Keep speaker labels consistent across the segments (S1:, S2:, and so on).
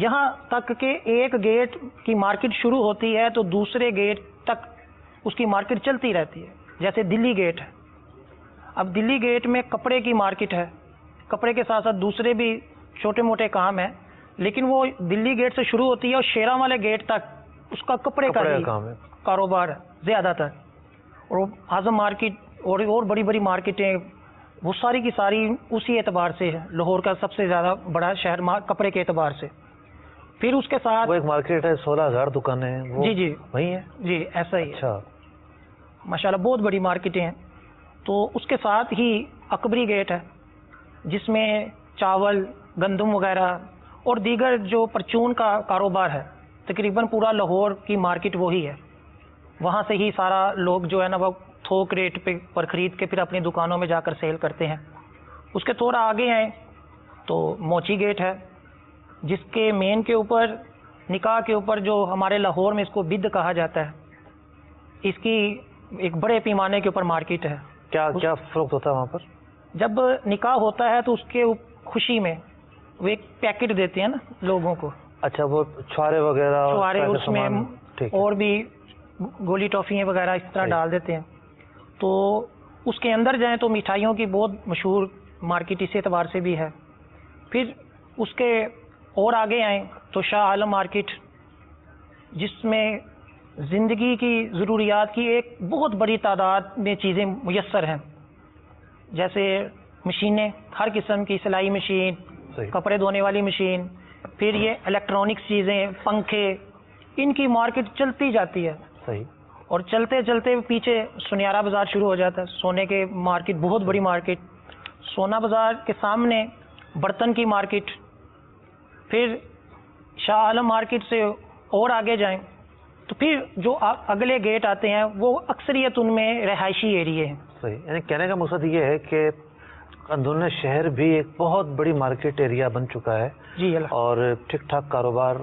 S1: یہاں تک کہ ایک گیٹ کی مارکیٹ شروع ہوتی ہے تو دوسرے گیٹ تک اس کی مارکیٹ چلتی رہتی ہے. جیسے دلی گیٹ ہے, اب دلی گیٹ میں کپڑے کی مارکیٹ ہے, کپڑے کے ساتھ ساتھ دوسرے بھی چھوٹے موٹے کام ہیں, لیکن وہ دلی گیٹ سے شروع ہوتی ہے اور شیراں والے گیٹ تک اس کا کپڑے کا
S2: کام ہے,
S1: کاروبار ہے زیادہ تر. اور اعظم مارکیٹ اور بڑی بڑی مارکیٹیں وہ ساری کی ساری اسی اعتبار سے ہے. لاہور کا سب سے زیادہ بڑا شہر کپڑے کے اعتبار سے. پھر اس کے ساتھ
S2: وہ ایک مارکیٹ ہے 16,000 دکانیں ہیں, وہ
S1: جی
S2: وہی ہے.
S1: جی ایسا ہی.
S2: اچھا,
S1: ماشاءاللہ بہت بڑی مارکیٹیں ہیں. تو اس کے ساتھ ہی اکبری گیٹ ہے جس میں چاول, گندم وغیرہ اور دیگر جو پرچون کا کاروبار ہے. تقریباً پورا لاہور کی مارکیٹ وہی ہے. وہاں سے ہی سارا لوگ جو ہے نا وہ تھوک ریٹ پر خرید کے پھر اپنی دکانوں میں جا کر سیل کرتے ہیں. اس کے تھوڑا آگے ہیں تو موچی گیٹ ہے جس کے مین کے اوپر نکاح کے اوپر جو ہمارے لاہور میں اس کو بد کہا جاتا ہے, اس کی ایک بڑے پیمانے کے اوپر مارکیٹ ہے.
S2: کیا فروخت ہوتا ہے وہاں پر؟
S1: جب نکاح ہوتا ہے تو اس کے خوشی میں وہ ایک پیکٹ دیتے ہیں نا لوگوں کو.
S2: اچھا, وہ چھوارے وغیرہ,
S1: چھوارے اس میں اور بھی گولی ٹافیاں وغیرہ اس طرح ڈال دیتے ہیں. تو اس کے اندر جائیں تو مٹھائیوں کی بہت مشہور مارکیٹ اس اعتبار سے بھی ہے. پھر اس کے اور آگے آئیں تو شاہ عالم مارکیٹ جس میں زندگی کی ضروریات کی ایک بہت بڑی تعداد میں چیزیں میسر ہیں, جیسے مشینیں, ہر قسم کی سلائی مشین, کپڑے دھونے والی مشین, پھر یہ الیکٹرانکس چیزیں, پنکھے, ان کی مارکیٹ چلتی جاتی ہے.
S2: صحیح.
S1: اور چلتے چلتے پیچھے سنیارا بازار شروع ہو جاتا ہے, سونے کے مارکیٹ, بہت بڑی مارکیٹ. سونا بازار کے سامنے برتن کی مارکیٹ. پھر شاہ عالم مارکیٹ سے اور آگے جائیں تو پھر جو اگلے گیٹ آتے ہیں وہ اکثریت ان میں رہائشی ایریے ہیں.
S2: صحیح, یعنی کہنے کا مقصد یہ ہے کہ اندرون شہر بھی ایک بہت بڑی مارکیٹ ایریا بن چکا ہے.
S1: جی,
S2: اور ٹھیک ٹھاک کاروبار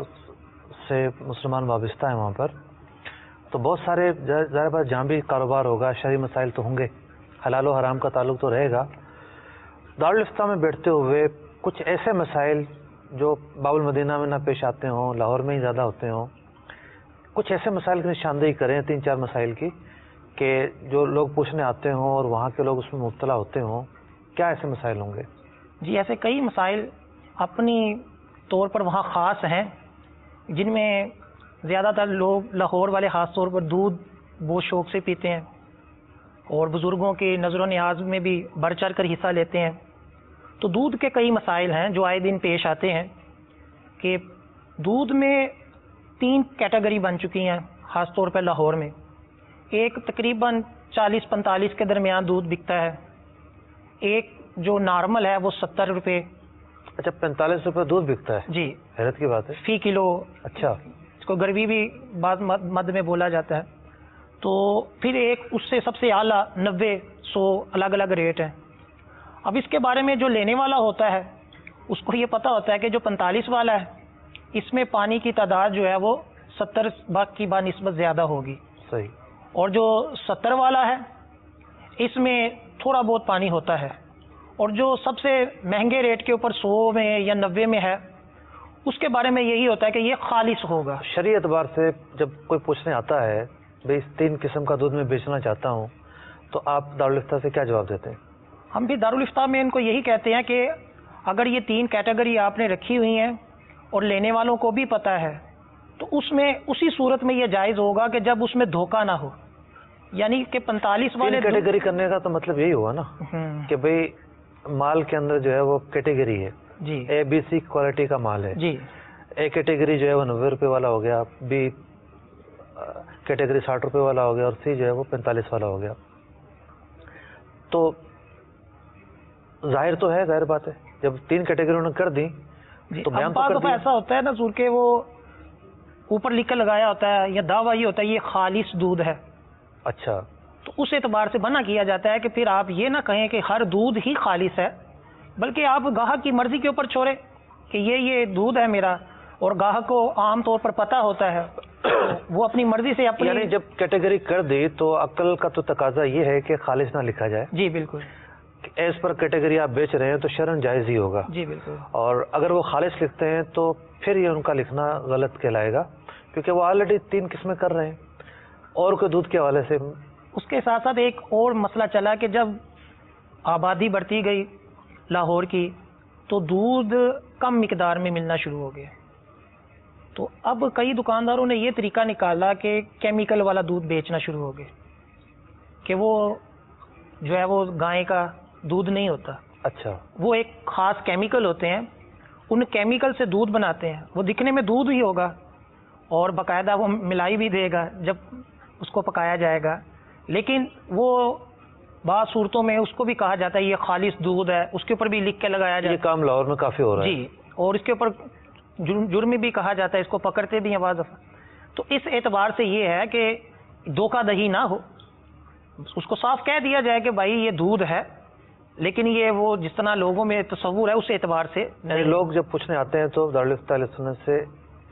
S2: سے مسلمان وابستہ ہیں وہاں پر. تو بہت سارے ظاہر بات جہاں بھی کاروبار ہوگا شرعی مسائل تو ہوں گے, حلال و حرام کا تعلق تو رہے گا. دارالفتہ میں بیٹھتے ہوئے کچھ ایسے مسائل جو باب المدینہ میں نہ پیش آتے ہوں, لاہور میں ہی زیادہ ہوتے ہوں, کچھ ایسے مسائل کی نشاندہی کریں, 3-4 مسائل کی, کہ جو لوگ پوچھنے آتے ہوں اور وہاں کے لوگ اس میں مبتلا ہوتے ہوں. کیا ایسے مسائل ہوں گے؟
S1: جی, ایسے کئی مسائل اپنی طور پر وہاں خاص ہیں جن میں زیادہ تر لوگ لاہور والے خاص طور پر دودھ بہت شوق سے پیتے ہیں اور بزرگوں کے نظر و نیاز میں بھی بڑھ چڑھ کر حصہ لیتے ہیں. تو دودھ کے کئی مسائل ہیں جو آئے دن پیش آتے ہیں کہ دودھ میں 3 کیٹیگری بن چکی ہیں خاص طور پہ لاہور میں. ایک تقریباً 40-45 کے درمیان دودھ بکتا ہے, ایک جو نارمل ہے وہ 70 روپے.
S2: اچھا, 45 روپے دودھ بکتا ہے؟
S1: جی,
S2: حیرت کی بات ہے.
S1: فی کلو.
S2: اچھا,
S1: اس کو گروی بھی بعض مد میں بولا جاتا ہے. تو پھر ایک اس سے سب سے اعلیٰ 90-100 الگ الگ ریٹ ہیں. اب اس کے بارے میں جو لینے والا ہوتا ہے اس کو یہ پتہ ہوتا ہے کہ جو 45 والا ہے اس میں پانی کی تعداد جو ہے وہ 70 کی بنسبت زیادہ ہوگی.
S2: صحیح.
S1: اور جو 70 والا ہے اس میں تھوڑا بہت پانی ہوتا ہے. اور جو سب سے مہنگے ریٹ کے اوپر 100 میں یا 90 میں ہے اس کے بارے میں یہی ہوتا ہے کہ یہ خالص ہوگا.
S2: شرعی اعتبار سے جب کوئی پوچھنے آتا ہے بھائی اس 3 قسم کا دودھ میں بیچنا چاہتا ہوں, تو آپ دارالفتہ سے کیا جواب دیتے ہیں؟
S1: ہم بھی دارالفتہ میں ان کو یہی کہتے ہیں کہ اگر یہ 3 کیٹیگری آپ نے رکھی ہوئی ہیں اور لینے والوں کو بھی پتہ ہے تو اس میں اسی صورت میں یہ جائز ہوگا کہ جب اس میں دھوکہ نہ ہو. یعنی کہ 45 والے
S2: کیٹیگری کرنے کا تو مطلب یہی ہوا نا کہ بھئی مال کے اندر جو ہے وہ کیٹیگری ہے.
S1: جی,
S2: اے بی سی کوالٹی کا مال ہے.
S1: جی,
S2: اے کیٹیگری جو ہے وہ 90 روپے والا ہو گیا, بی کیٹیگری 60 روپے والا ہو گیا, اور سی جو ہے وہ 45 والا ہو گیا. تو ظاہر تو ہے, ظاہر بات ہے, جب 3 کیٹیگری انہوں نے کر دی تو بیان تو کر دیا.
S1: ایسا ہوتا ہے نا سور کے وہ اوپر لکھ کر لگایا ہوتا ہے یا دعویٰ یہ ہوتا ہے یہ خالص دودھ ہے.
S2: اچھا,
S1: تو اس اعتبار سے منع کیا جاتا ہے کہ پھر آپ یہ نہ کہیں کہ ہر دودھ ہی خالص ہے, بلکہ آپ گاہک کی مرضی کے اوپر چھوڑیں کہ یہ دودھ ہے میرا, اور گاہک کو عام طور پر پتہ ہوتا ہے وہ اپنی مرضی سے اپنی.
S2: یعنی جب کیٹیگری کر دی تو عقل کا تو تقاضا یہ ہے کہ خالص نہ لکھا جائے.
S1: جی بالکل.
S2: ایز پر کیٹیگری آپ بیچ رہے ہیں تو شرعاً جائز ہی ہوگا.
S1: جی بالکل.
S2: اور اگر وہ خالص لکھتے ہیں تو پھر یہ ان کا لکھنا غلط کہلائے گا کیونکہ وہ آلریڈی 3 قسمیں کر رہے ہیں اور کوئی دودھ کے حوالے سے.
S1: اس کے ساتھ ساتھ ایک اور مسئلہ چلا کہ جب آبادی بڑھتی گئی لاہور کی تو دودھ کم مقدار میں ملنا شروع ہو گیا. تو اب کئی دکانداروں نے یہ طریقہ نکالا کہ کیمیکل والا دودھ بیچنا شروع ہو گئے کہ وہ جو ہے وہ گائے کا دودھ نہیں ہوتا.
S2: اچھا.
S1: وہ ایک خاص کیمیکل ہوتے ہیں, ان کیمیکل سے دودھ بناتے ہیں. وہ دکھنے میں دودھ ہی ہوگا اور باقاعدہ وہ ملائی بھی دے گا جب اس کو پکایا جائے گا, لیکن وہ بعض صورتوں میں اس کو بھی کہا جاتا ہے یہ خالص دودھ ہے, اس کے اوپر بھی لکھ کے لگایا جاتا ہے.
S2: یہ کام لاہور میں کافی ہو رہا ہے.
S1: جی, اور اس کے اوپر جرم بھی کہا جاتا ہے, اس کو پکڑتے بھی ہیں بعض دفعہ. تو اس اعتبار سے یہ ہے کہ دھوکہ دہی نہ ہو, اس کو صاف کہہ دیا جائے کہ بھائی یہ دودھ ہے, لیکن یہ وہ جس طرح لوگوں میں تصور ہے اس اعتبار سے نہیں.
S2: لوگ جب پوچھنے آتے ہیں تو دارالفتہ اہل سنت سے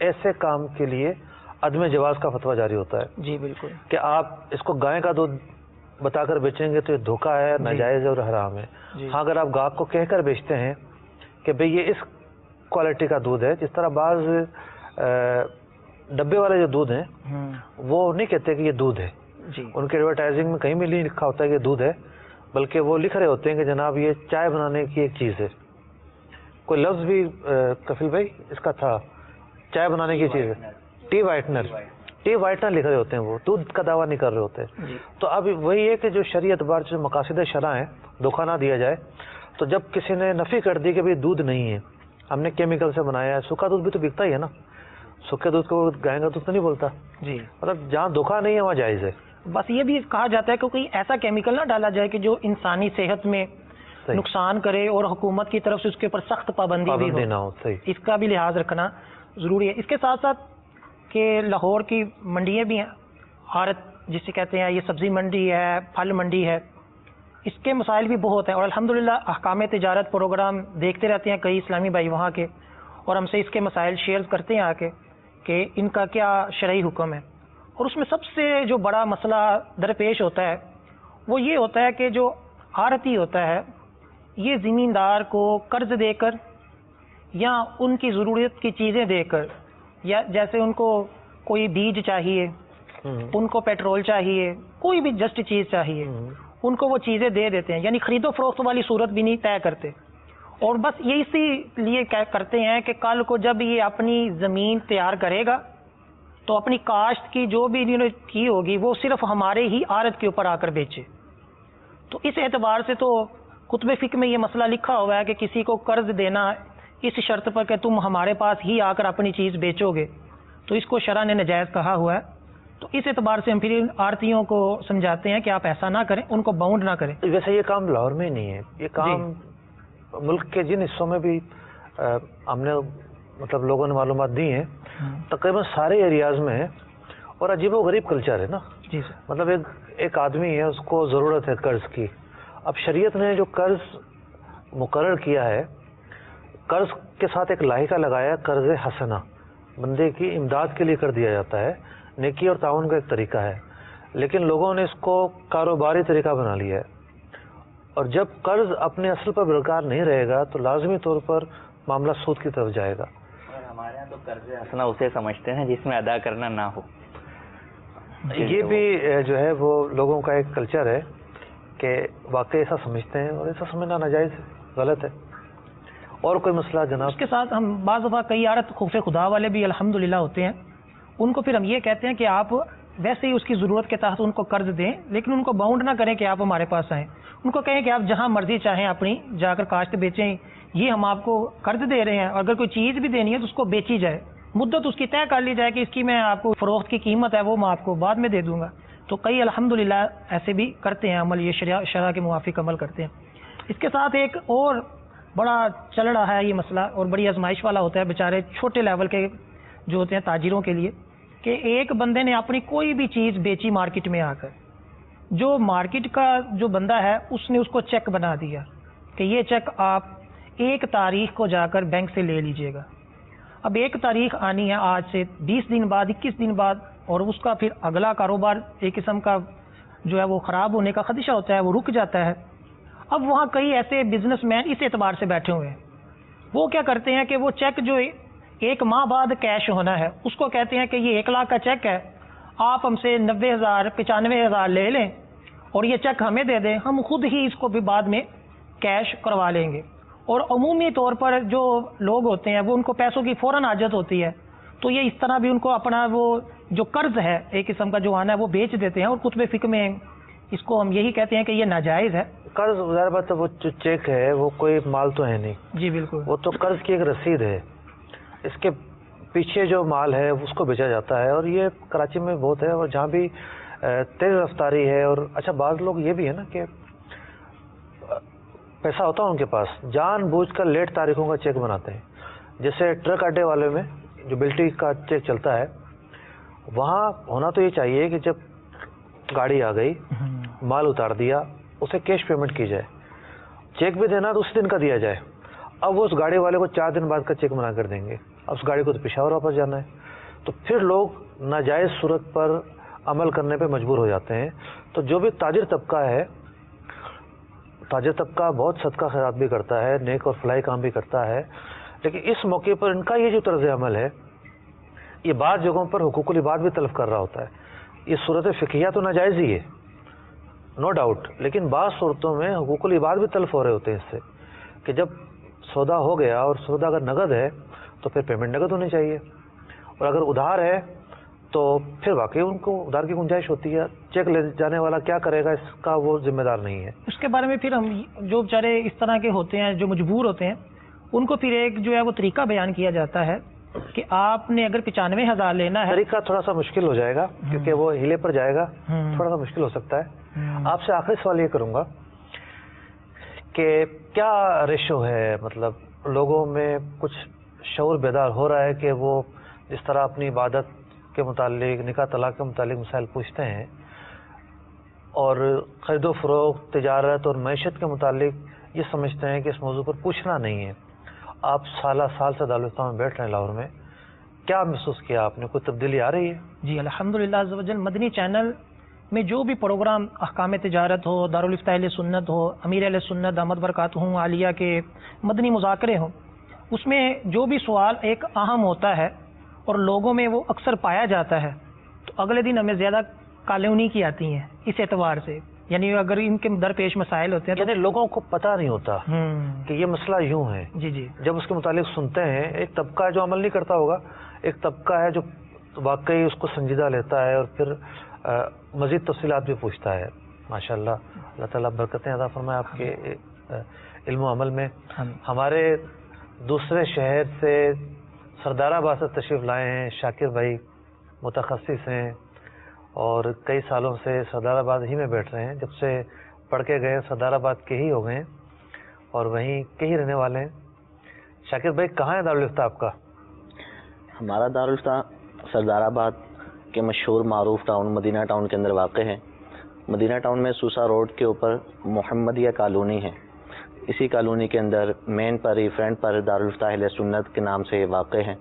S2: ایسے کام کے لیے عدم جواز کا فتویٰ جاری ہوتا ہے.
S1: جی بالکل,
S2: کہ آپ اس کو گائے کا دودھ بتا کر بیچیں گے تو یہ دھوکہ ہے, ناجائز ہے اور حرام ہے. ہاں, اگر آپ گاہک کو کہہ کر بیچتے ہیں کہ بھئی یہ اس کوالٹی کا دودھ ہے, جس طرح بعض ڈبے والے جو دودھ ہیں وہ نہیں کہتے کہ یہ دودھ ہے. ان کے ایڈورٹائزنگ میں کہیں بھی نہیں لکھا ہوتا ہے کہ یہ دودھ ہے, بلکہ وہ لکھ رہے ہوتے ہیں کہ جناب یہ چائے بنانے کی ایک چیز ہے. کوئی لفظ بھی کفیل بھائی اس کا تھا, چائے بنانے کی چیز ہے, ٹی وائٹنر لکھ رہے ہوتے ہیں, وہ دودھ کا دعویٰ نہیں کر رہے ہوتے. تو اب وہی ہے کہ جو شریعت بار جو مقاصد شرع ہیں دھوکہ نہ دیا جائے. تو جب کسی نے نفی کر دی کہ بھئی دودھ نہیں ہے, ہم نے کیمیکل سے بنایا ہے, سوکھا دودھ بھی تو بکتا ہی ہے نا, سوکھے دودھ کو گائے کا دودھ تو نہیں بولتا. جی, مطلب جہاں دھوکہ نہیں ہے وہاں جائز ہے.
S1: بس یہ بھی کہا جاتا ہے کہ کوئی ایسا کیمیکل نہ ڈالا جائے کہ جو انسانی صحت میں نقصان کرے اور حکومت کی طرف سے اس کے اوپر سخت پابندی بھی نہ ہو. اس کا بھی لحاظ رکھنا ضروری ہے. اس کے ساتھ ساتھ کہ لاہور کی منڈیاں بھی ہیں, عارت جسے کہتے ہیں, یہ سبزی منڈی ہے, پھل منڈی ہے, اس کے مسائل بھی بہت ہیں. اور الحمدللہ احکام تجارت پروگرام دیکھتے رہتے ہیں کئی اسلامی بھائی وہاں کے, اور ہم سے اس کے مسائل شیئر کرتے ہیں آ کے کہ ان کا کیا شرعی حکم ہے. اور اس میں سب سے جو بڑا مسئلہ درپیش ہوتا ہے وہ یہ ہوتا ہے کہ جو عارتی ہوتا ہے یہ زمیندار کو قرض دے کر یا ان کی ضرورت کی چیزیں دے کر, یا جیسے ان کو کوئی بیج چاہیے, ان کو پیٹرول چاہیے, کوئی بھی جسٹ چیز چاہیے, ان کو وہ چیزیں دے دیتے ہیں. یعنی خرید و فروخت والی صورت بھی نہیں طے کرتے, اور بس یہ اسی لیے کرتے ہیں کہ کل کو جب یہ اپنی زمین تیار کرے گا تو اپنی کاشت کی جو بھی انہوں نے کی ہوگی وہ صرف ہمارے ہی عارت کے اوپر آ کر بیچے. تو اس اعتبار سے تو کتب فقہ میں یہ مسئلہ لکھا ہوا ہے کہ کسی کو قرض دینا اس شرط پر کہ تم ہمارے پاس ہی آ کر اپنی چیز بیچو گے, تو اس کو شرع نے ناجائز کہا ہوا ہے. تو اس اعتبار سے ہم پھر آڑتیوں کو سمجھاتے ہیں کہ آپ ایسا نہ کریں, ان کو باؤنڈ نہ کریں.
S2: ویسے یہ کام لاہور میں ہی نہیں ہے, یہ کام ملک کے جن حصوں میں بھی ہم نے مطلب لوگوں نے معلومات دی ہیں تقریباً سارے ایریاز میں ہے. اور عجیب و غریب کلچر ہے نا.
S1: جی سر,
S2: مطلب ایک آدمی ہے, اس کو ضرورت ہے قرض کی. اب شریعت نے جو قرض مقرر کیا ہے, قرض کے ساتھ ایک لاحقہ لگایا ہے, قرض حسنہ, بندے کی امداد کے لیے کر دیا جاتا ہے, نیکی اور تعاون کا ایک طریقہ ہے. لیکن لوگوں نے اس کو کاروباری طریقہ بنا لیا ہے, اور جب قرض اپنے اصل پر برقرار نہیں رہے گا تو لازمی طور پر معاملہ سود کی طرف جائے گا.
S3: اور ہمارے یہاں تو قرض حسنہ اسے سمجھتے ہیں جس میں ادا کرنا نہ ہو.
S2: یہ بھی جو ہے وہ لوگوں کا ایک کلچر ہے کہ واقعی ایسا سمجھتے ہیں, اور ایسا سمجھنا ناجائز ہے, غلط ہے. اور کوئی مسئلہ جناب؟
S1: اس کے ساتھ ہم بعض دفعہ کئی عارت خوف خدا والے بھی الحمدللہ ہوتے ہیں, ان کو پھر ہم یہ کہتے ہیں کہ آپ ویسے ہی اس کی ضرورت کے تحت ان کو قرض دیں, لیکن ان کو باؤنڈ نہ کریں کہ آپ ہمارے پاس آئیں. ان کو کہیں کہ آپ جہاں مرضی چاہیں اپنی جا کر کاشت بیچیں, یہ ہم آپ کو قرض دے رہے ہیں, اگر کوئی چیز بھی دینی ہے تو اس کو بیچی جائے, مدت اس کی طے کر لی جائے کہ اس کی میں آپ کو فروخت کی قیمت ہے وہ میں آپ کو بعد میں دے دوں گا. تو کئی الحمدللہ ایسے بھی کرتے ہیں عمل, یہ شرع کے موافق عمل کرتے ہیں. اس کے ساتھ ایک اور بڑا چل رہا ہے یہ مسئلہ, اور بڑی آزمائش والا ہوتا ہے بیچارے چھوٹے لیول کے جو ہوتے ہیں تاجروں کے لیے, کہ ایک بندے نے اپنی کوئی بھی چیز بیچی مارکیٹ میں آ کر, جو مارکیٹ کا جو بندہ ہے اس نے اس کو چیک بنا دیا کہ یہ چیک آپ 1 تاریخ کو جا کر بینک سے لے لیجئے گا. اب 1 تاریخ آنی ہے آج سے 20 دن بعد, 21 دن بعد, اور اس کا پھر اگلا کاروبار ایک قسم کا جو ہے وہ خراب ہونے کا خدشہ ہوتا ہے, وہ رک جاتا ہے. اب وہاں کئی ایسے بزنس مین اس اعتبار سے بیٹھے ہوئے ہیں، وہ کیا کرتے ہیں کہ وہ چیک جو 1 ماہ بعد کیش ہونا ہے اس کو کہتے ہیں کہ یہ 1 لاکھ کا چیک ہے، آپ ہم سے 90,000 95,000 لے لیں اور یہ چیک ہمیں دے دیں، ہم خود ہی اس کو بھی بعد میں کیش کروا لیں گے. اور عمومی طور پر جو لوگ ہوتے ہیں وہ ان کو پیسوں کی فوراً حاجت ہوتی ہے، تو یہ اس طرح بھی ان کو اپنا وہ جو قرض ہے ایک قسم کا جو آنا ہے وہ بیچ دیتے ہیں. اور کتب فقہ میں اس کو ہم یہی کہتے ہیں کہ یہ ناجائز ہے.
S2: قرض ظاہر بات ہے، وہ جو چیک ہے وہ کوئی مال تو ہے نہیں.
S1: جی بالکل،
S2: وہ تو قرض کی ایک رسید ہے، اس کے پیچھے جو مال ہے اس کو بیچا جاتا ہے. اور یہ کراچی میں بہت ہے، اور جہاں بھی تیز رفتاری ہے. اور اچھا بعض لوگ یہ بھی ہے نا کہ پیسہ ہوتا ہے ان کے پاس، جان بوجھ کر لیٹ تاریخوں کا چیک بناتے ہیں. جیسے ٹرک اڈے والے میں جو بلٹی کا چیک چلتا ہے، وہاں ہونا تو یہ چاہیے کہ جب گاڑی آ گئی مال اتار دیا اسے کیش پیمنٹ کی جائے، چیک بھی دینا تو اسی دن کا دیا جائے. اب وہ اس گاڑی والے کو 4 دن بعد کا چیک بنا کر دیں گے، اب اس گاڑی کو تو پشاور واپس جانا ہے. تو پھر لوگ ناجائز صورت پر عمل کرنے پہ مجبور ہو جاتے ہیں. تو جو بھی تاجر طبقہ ہے، تاجر طبقہ بہت صدقہ خیرات بھی کرتا ہے، نیک اور فلاحی کام بھی کرتا ہے، لیکن اس موقع پر ان کا یہ جو طرز عمل ہے یہ بعض جگہوں پر حقوق العباد بھی تلف کر رہا ہوتا ہے. یہ صورت فقہیہ تو ناجائز ہی ہے نو ڈاؤٹ، لیکن بعض صورتوں میں حقوق العباد بھی تلف ہو رہے ہوتے ہیں اس سے کہ جب سودا ہو گیا اور سودا اگر نقد ہے تو پھر پیمنٹ نقد ہونی چاہیے، اور اگر ادھار ہے تو پھر واقعی ان کو ادھار کی گنجائش ہوتی ہے. چیک لے جانے والا کیا کرے گا اس کا وہ ذمہ دار نہیں ہے.
S1: اس کے بارے میں پھر ہم جو بیچارے اس طرح کے ہوتے ہیں جو مجبور ہوتے ہیں ان کو پھر ایک جو ہے وہ طریقہ بیان کیا جاتا ہے کہ آپ نے اگر 95,000 لینا ہے،
S2: طریقہ تھوڑا سا مشکل ہو جائے گا کیونکہ وہ ہیلے پر جائے گا، تھوڑا سا مشکل ہو سکتا ہے. آپ سے آخری سوال یہ کروں گا کہ کیا ریشو ہے، مطلب لوگوں میں کچھ شعور بیدار ہو رہا ہے کہ وہ جس طرح اپنی عبادت کے متعلق، نکاح طلاق کے متعلق مسائل پوچھتے ہیں اور خرید و فروخت، تجارت اور معیشت کے متعلق یہ سمجھتے ہیں کہ اس موضوع پر پوچھنا نہیں ہے. آپ سال سے دارالفتہ میں بیٹھ رہے ہیں لاہور میں، کیا محسوس کیا آپ نے؟ کوئی تبدیلی آ رہی ہے؟
S1: جی الحمدللہ عز و جل مدنی چینل میں جو بھی پروگرام احکام تجارت ہو، دارالفتہ اہل سنت ہو، امیر اہل سنت دامت برکاتہ عالیہ کے مدنی مذاکرے ہوں، اس میں جو بھی سوال ایک اہم ہوتا ہے اور لوگوں میں وہ اکثر پایا جاتا ہے تو اگلے دن ہمیں زیادہ کالیں انہیں کی آتی ہیں اس اعتبار سے. یعنی اگر ان کے درپیش مسائل ہوتے ہیں
S2: یعنی لوگوں کو پتہ نہیں ہوتا کہ یہ مسئلہ یوں ہے.
S1: جی جی،
S2: جب اس کے متعلق سنتے ہیں، ایک طبقہ ہے جو عمل نہیں کرتا ہوگا، ایک طبقہ ہے جو واقعی اس کو سنجیدہ لیتا ہے اور پھر مزید تفصیلات بھی پوچھتا ہے. ماشاءاللہ، اللہ تعالیٰ برکتیں عطا فرمائے آپ کے علم و عمل میں. ہمارے دوسرے شہر سے سردار آباد سے تشریف لائے ہیں شاکر بھائی، متخصص ہیں اور کئی سالوں سے سردار آباد ہی میں بیٹھ رہے ہیں. جب سے پڑھ کے گئے سردار آباد کے ہی ہو گئے ہیں اور وہیں کے ہی رہنے والے ہیں. شاکر بھائی کہاں ہے دارالفتہ آپ کا؟
S3: ہمارا دارالفتہ سردار آباد کے مشہور معروف ٹاؤن مدینہ ٹاؤن کے اندر واقع ہے. مدینہ ٹاؤن میں سوسا روڈ کے اوپر محمدیہ کالونی ہے. اسی کالونی کے اندر مین پر ہی فرنٹ پر دارالفتہ اہل سنت کے نام سے واقع ہے.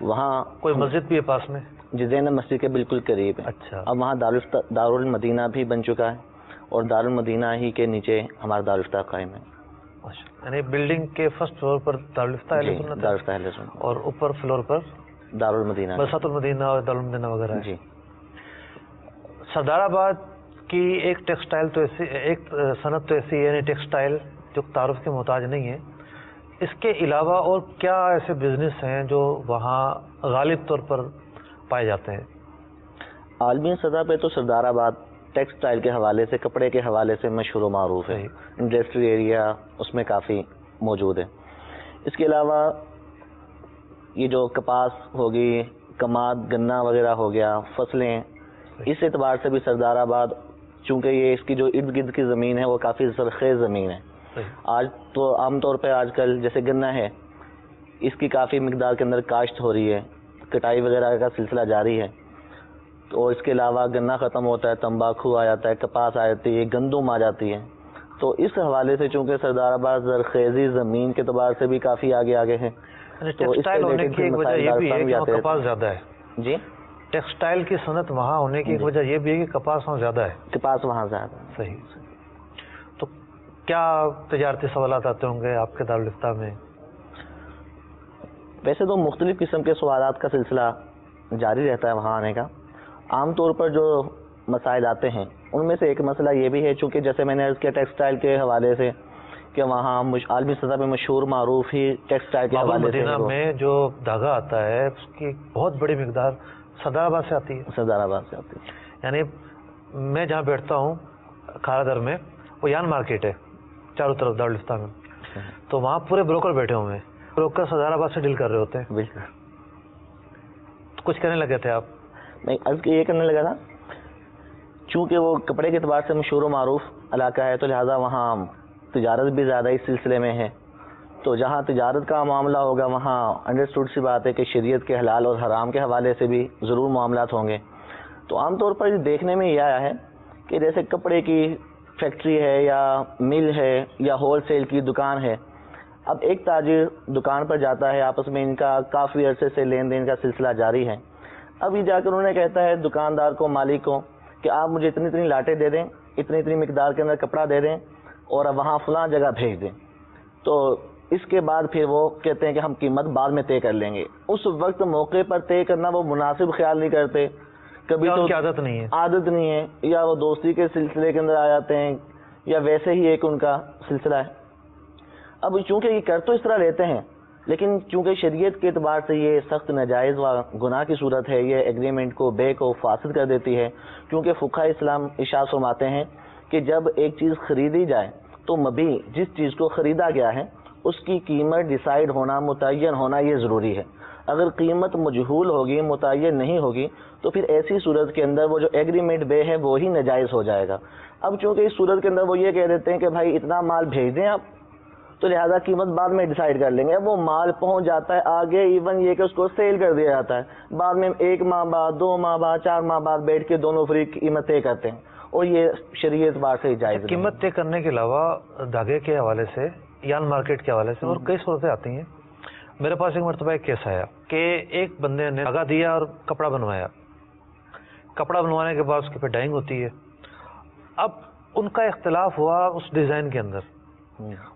S3: وہاں
S2: کوئی مسجد بھی ہے پاس میں؟
S3: جی زینب مسجد کے بالکل قریب ہے.
S2: اچھا.
S3: اب وہاں دارالمدینہ بھی بن چکا ہے اور دارالمدینہ ہی کے نیچے ہمارا دارالفتہ قائم ہے.
S2: یعنی بلڈنگ کے فرسٹ فلور پر دارالفتہ اہل سنت،
S3: دارالفتہ اہل سنت،
S2: اور اوپر فلور پر
S3: دارالمدینہ،
S2: برسات المدینہ اور دارالمدینہ وغیرہ ہے.
S3: جی.
S2: سردار آباد کی ایک ٹیکسٹائل تو ایسی، ایک صنعت تو ایسی ہے، یعنی ٹیکسٹائل جو تعارف کے محتاج نہیں ہے. اس کے علاوہ اور کیا ایسے بزنس ہیں جو وہاں غالب طور پر پائے جاتے ہیں؟
S3: عالمی سطح پہ تو سردار آباد ٹیکسٹائل کے حوالے سے، کپڑے کے حوالے سے مشہور و معروف ہے. انڈسٹری ایریا اس میں کافی موجود ہے. اس کے علاوہ یہ جو کپاس ہوگی، کماد، گنا وغیرہ ہو گیا، فصلیں، اس اعتبار سے بھی سردار آباد، چونکہ یہ اس کی جو ارد گرد کی زمین ہے وہ کافی زرخیز زمین ہے. آج تو عام طور پہ آج کل جیسے گنا ہے، اس کی کافی مقدار کے اندر کاشت ہو رہی ہے، کٹائی وغیرہ کا سلسلہ جاری ہے. تو اس کے علاوہ گنا ختم ہوتا ہے، تمباکو آ جاتا ہے، کپاس آ جاتی ہے، گندم آ جاتی ہے. تو اس حوالے سے چونکہ سردار آباد زرخیزی زمین کے اعتبار سے بھی کافی آگے ہے. تو
S2: ٹیکسٹائل ہونے کی ایک وجہ یہ بھی ہے کہ وہاں کپاس زیادہ ہے.
S3: جی،
S2: ٹیکسٹائل کی صنعت وہاں ہونے کی ایک وجہ یہ بھی ہے کہ کپاس وہاں زیادہ ہے.
S3: کپاس وہاں زیادہ ہے.
S2: صحیح. تو کیا تجارتی سوالات آتے ہوں گے آپ کے دارالفتہ میں؟
S3: ویسے تو مختلف قسم کے سوالات کا سلسلہ جاری رہتا ہے وہاں آنے کا. عام طور پر جو مسائل آتے ہیں ان میں سے ایک مسئلہ یہ بھی ہے، چونکہ جیسے میں نے عرض کیا ٹیکسٹائل کے حوالے سے کہ وہاں عالمی سطح پہ مشہور معروف ہی ٹیکسٹائل کے حوالے سے
S2: مدینہ میں جو دھاگا آتا ہے اس کی بہت بڑی مقدار صدر آباد سے آتی ہے.
S3: صدر آباد سے آتی ہے.
S2: یعنی میں جہاں بیٹھتا ہوں کھارا در میں، وہ یان مارکیٹ ہے چاروں طرف دارالفتہ میں، تو وہاں پورے بروکر بیٹھے ہوئے ہیں، بروکر صدر آباد سے ڈیل کر رہے ہوتے ہیں.
S3: بالکل.
S2: کچھ کہنے لگے تھے آپ؟
S3: میں عرض یہ کرنے لگا تھا، چونکہ وہ کپڑے کے اعتبار سے مشہور و معروف علاقہ ہے تو لہٰذا وہاں تجارت بھی زیادہ اس سلسلے میں ہے. تو جہاں تجارت کا معاملہ ہوگا وہاں انڈرسٹوڈ سی بات ہے کہ شریعت کے حلال اور حرام کے حوالے سے بھی ضرور معاملات ہوں گے. تو عام طور پر دیکھنے میں یہ آیا ہے کہ جیسے کپڑے کی فیکٹری ہے یا مل ہے یا ہول سیل کی دکان ہے، اب ایک تاجر دکان پر جاتا ہے، آپس میں ان کا کافی عرصے سے لین دین کا سلسلہ جاری ہے. اب یہ جا کر انہیں کہتا ہے دکاندار کو، مالک کو، کہ آپ مجھے اتنی اتنی لاٹیں دے دیں، اتنی اتنی مقدار کے اندر کپڑا دے دیں اور اب وہاں فلاں جگہ بھیج دیں. تو اس کے بعد پھر وہ کہتے ہیں کہ ہم قیمت بعد میں طے کر لیں گے. اس وقت موقع پر طے کرنا وہ مناسب خیال نہیں کرتے، کبھی تو
S2: عادت نہیں
S3: ہے یا وہ دوستی کے سلسلے کے اندر آ جاتے ہیں یا ویسے ہی ایک ان کا سلسلہ ہے. اب چونکہ یہ کر تو اس طرح لیتے ہیں لیکن چونکہ شریعت کے اعتبار سے یہ سخت ناجائز و گناہ کی صورت ہے، یہ ایگریمنٹ کو بے کو فاسد کر دیتی ہے. کیونکہ فقہ اسلام ارشاد فرماتے ہیں کہ جب ایک چیز خریدی جائے تو مبیع جس چیز کو خریدا گیا ہے اس کی قیمت ڈیسائیڈ ہونا، متعین ہونا یہ ضروری ہے. اگر قیمت مجہول ہوگی، متعین نہیں ہوگی تو پھر ایسی صورت کے اندر وہ جو ایگریمنٹ بے ہے وہی ناجائز ہو جائے گا. اب چونکہ اس صورت کے اندر وہ یہ کہہ دیتے ہیں کہ بھائی اتنا مال بھیج دیں آپ، تو لہذا قیمت بعد میں ڈیسائیڈ کر لیں گے. اب وہ مال پہنچ جاتا ہے آگے، ایون یہ کہ اس کو سیل کر دیا جاتا ہے، بعد میں 1 ماہ بعد، 2 ماہ بعد، 4 ماہ بعد بیٹھ کے دونوں فریق قیمت طے کرتے ہیں اور یہ شریعت بار سے جائز.
S2: قیمت طے کرنے کے علاوہ دھاگے کے حوالے سے، یان مارکیٹ کے حوالے سے اور کئی صورتیں آتی ہیں. میرے پاس ایک مرتبہ ایک کیس آیا کہ ایک بندے نے دھاگا دیا اور کپڑا بنوایا. کپڑا بنوانے کے بعد اس کی پہ ڈائنگ ہوتی ہے. اب ان کا اختلاف ہوا اس ڈیزائن کے اندر.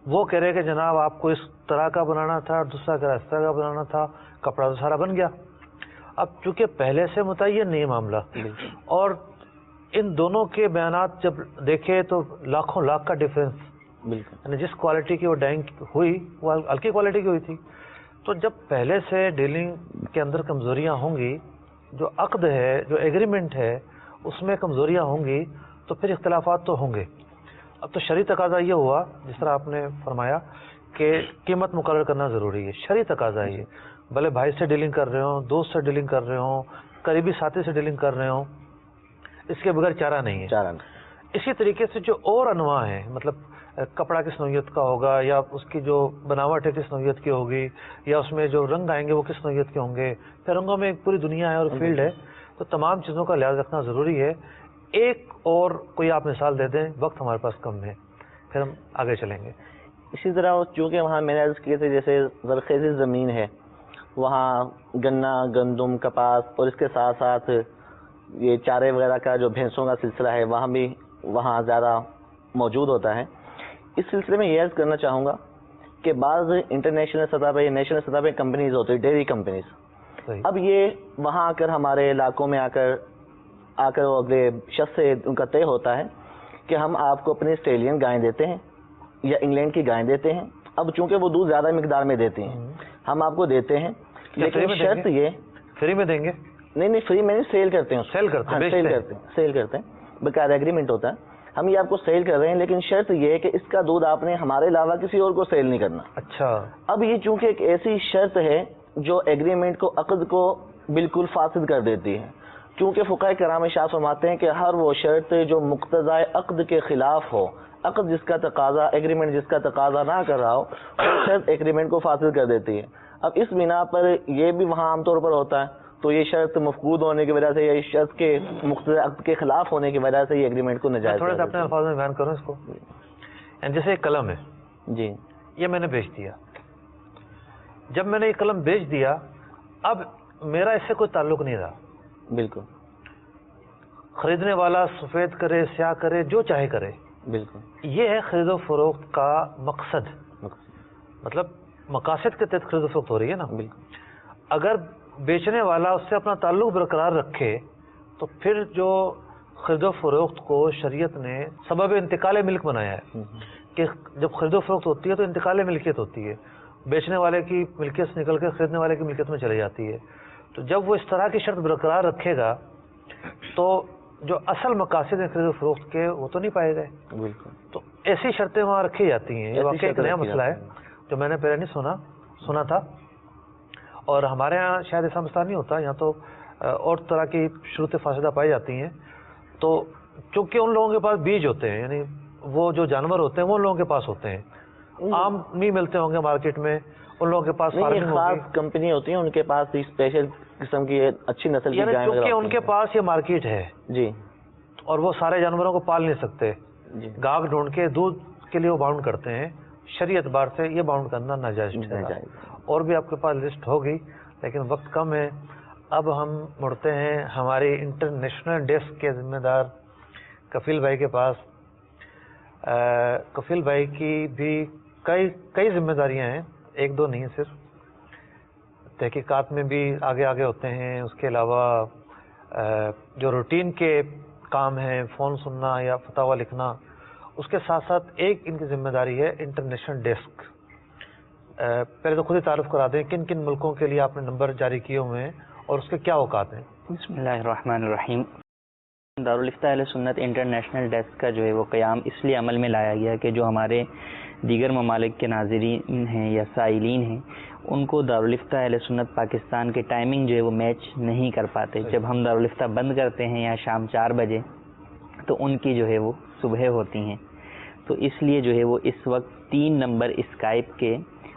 S2: وہ کہہ رہے کہ جناب آپ کو اس طرح کا بنانا تھا، دوسرا کہہ رہا اس طرح کا بنانا تھا، کپڑا تو سارا بن گیا. اب چونکہ پہلے سے متعین نہیں معاملہ اور ان دونوں کے بیانات جب دیکھے تو لاکھوں لاکھ کا ڈفرینس. یعنی جس کوالٹی کی وہ ڈائنگ ہوئی وہ ہلکی کوالٹی کی ہوئی تھی. تو جب پہلے سے ڈیلنگ کے اندر کمزوریاں ہوں گی، جو عقد ہے، جو ایگریمنٹ ہے اس میں کمزوریاں ہوں گی تو پھر اختلافات تو ہوں گے. اب تو شرعی تقاضا یہ ہوا جس طرح آپ نے فرمایا کہ قیمت مقرر کرنا ضروری ہے. شرعی تقاضا یہ، بھلے بھائی سے ڈیلنگ کر رہے ہوں، دوست سے ڈیلنگ کر رہے ہوں، قریبی ساتھی سے ڈیلنگ کر رہے ہوں، اس کے بغیر چارہ نہیں ہے. اسی طریقے سے جو اور انواع ہیں، مطلب کپڑا کس نوعیت کا ہوگا یا اس کی جو بناوٹ ہے کس نوعیت کی ہوگی یا اس میں جو رنگ آئیں گے وہ کس نوعیت کے ہوں گے. پھر رنگوں میں ایک پوری دنیا ہے اور فیلڈ ہے، تو تمام چیزوں کا لحاظ رکھنا ضروری ہے. ایک اور کوئی آپ مثال دے دیں، وقت ہمارے پاس کم ہے، پھر ہم آگے چلیں گے.
S3: اسی طرح چونکہ وہاں میں نے عرض کیے تھے جیسے زرخیزی زمین ہے، وہاں گنا، گندم، کپاس اور اس کے ساتھ ساتھ یہ چارے وغیرہ کا جو بھینسوں کا سلسلہ ہے وہاں بھی وہاں زیادہ موجود ہوتا ہے. اس سلسلے میں یہ عرض کرنا چاہوں گا کہ بعض انٹرنیشنل سطح پہ یا نیشنل سطح پہ کمپنیز ہوتی ہیں، ڈیری کمپنیز. اب یہ وہاں آ کر ہمارے علاقوں میں آ کر وہ اگلے شخص سے ان کا طے ہوتا ہے کہ ہم آپ کو اپنی آسٹریلین گائیں دیتے ہیں یا انگلینڈ کی گائیں دیتے ہیں. اب چونکہ وہ دودھ زیادہ مقدار میں دیتی ہیں ہم آپ کو دیتے ہیں، لیکن شرط یہ
S2: فری میں دیں گے.
S3: نہیں فری میں نہیں، سیل کرتے ہیں،
S2: سیل کرتے ہیں
S3: باقاعدہ ایگریمنٹ ہوتا ہے. ہم یہ آپ کو سیل کر رہے ہیں لیکن شرط یہ ہے کہ اس کا دودھ آپ نے ہمارے علاوہ کسی اور کو سیل نہیں کرنا.
S2: اچھا.
S3: اب یہ چونکہ ایک ایسی شرط ہے جو ایگریمنٹ کو، عقد کو بالکل فاسد کر دیتی ہے. کیونکہ فقہ کرام ارشاد فرماتے ہیں کہ ہر وہ شرط جو مقتضی عقد کے خلاف ہو، عقد جس کا تقاضا، ایگریمنٹ جس کا تقاضا نہ کر رہا ہو، وہ شرط ایگریمنٹ کو فاسد کر دیتی ہے. اب اس بنا پر یہ بھی وہاں عام طور پر ہوتا ہے، تو یہ شرط مفقود ہونے کی وجہ سے یا اس شرط کے مقتضی عقد کے خلاف ہونے کی وجہ سے یہ ایگریمنٹ کو ناجائز.
S2: تھوڑا سا اپنے الفاظ میں بیان کروں اس کو. جیسے ایک قلم ہے
S3: جی،
S2: یہ میں نے بیچ دیا. جب میں نے یہ قلم بیچ دیا اب میرا اس سے کوئی تعلق نہیں رہا.
S3: بالکل.
S2: خریدنے والا سفید کرے، سیاہ کرے، جو چاہے کرے،
S3: بالکل
S2: یہ ہے خرید و فروخت کا مقصد، مطلب مقاصد کے تحت خرید و فروخت ہو رہی ہے نا.
S3: بالکل.
S2: اگر بیچنے والا اس سے اپنا تعلق برقرار رکھے تو پھر جو خرید و فروخت کو شریعت نے سبب انتقال ملک بنایا ہے کہ جب خرید و فروخت ہوتی ہے تو انتقال ملکیت ہوتی ہے، بیچنے والے کی ملکیت سے نکل کے خریدنے والے کی ملکیت میں چلی جاتی ہے. تو جب وہ اس طرح کی شرط برقرار رکھے گا تو جو اصل مقاصد ہیں خرید و فروخت کے وہ تو نہیں پائے گئے.
S3: بالکل.
S2: تو ایسی شرطیں وہاں رکھی جاتی ہیں. یہ واقعی ایک نیا مسئلہ ہے جو میں نے پہلے نہیں سنا تھا، اور ہمارے یہاں شاید ایسا مسئلہ نہیں ہوتا. یہاں تو اور طرح کی شروط فاسدہ پائی جاتی ہیں. تو چونکہ ان لوگوں کے پاس بیج ہوتے ہیں، یعنی وہ جو جانور ہوتے ہیں وہ ان لوگوں کے پاس ہوتے ہیں، عام نہیں ملتے ہوں گے مارکیٹ میں، ان لوگوں کے پاس فارمنگ ہوگی،
S3: خاص کمپنی ہوتی ہیں ان کے پاس اسپیشل قسم کی اچھی نسل کی
S2: یعنی
S3: گائے
S2: چونکہ ان کے پاس یہ مارکیٹ ہے
S3: جی،
S2: اور وہ سارے جانوروں کو پال نہیں سکتے،
S3: جی
S2: گاگ ڈھونڈ کے دودھ کے لیے وہ باؤنڈ کرتے ہیں. شریعت بار سے یہ باؤنڈ کرنا ناجائز ہے. اور بھی آپ کے پاس لسٹ ہوگی لیکن وقت کم ہے. اب ہم مڑتے ہیں ہماری انٹرنیشنل ڈیسک کے ذمہ دار کفیل بھائی کے پاس. کفیل بھائی کی بھی کئی ذمہ داریاں ہیں، ایک دو نہیں، صرف تحقیقات میں بھی آگے ہوتے ہیں. اس کے علاوہ جو روٹین کے کام ہیں، فون سننا یا فتاوی لکھنا، اس کے ساتھ ساتھ ایک ان کی ذمہ داری ہے انٹرنیشنل ڈیسک. پہلے تو خود ہی تعارف کرا دیں کن کن ملکوں کے لیے آپ نے نمبر جاری کیے ہوئے ہیں اور اس کے کیا اوقات ہیں.
S4: بسم اللہ الرحمن الرحیم. دارالفتہ اہل سنت انٹرنیشنل ڈیسک کا جو ہے وہ قیام اس لیے عمل میں لایا گیا کہ جو ہمارے دیگر ممالک کے ناظرین ہیں یا سائلین ہیں ان کو دارالفتہ اہل سنت پاکستان کے ٹائمنگ جو ہے وہ میچ نہیں کر پاتے. جب ہم دارالفتہ بند کرتے ہیں یا شام 4 بجے تو ان کی جو ہے وہ صبح ہوتی ہیں. تو اس لیے جو ہے وہ اس وقت 3 نمبر اسکائپ کے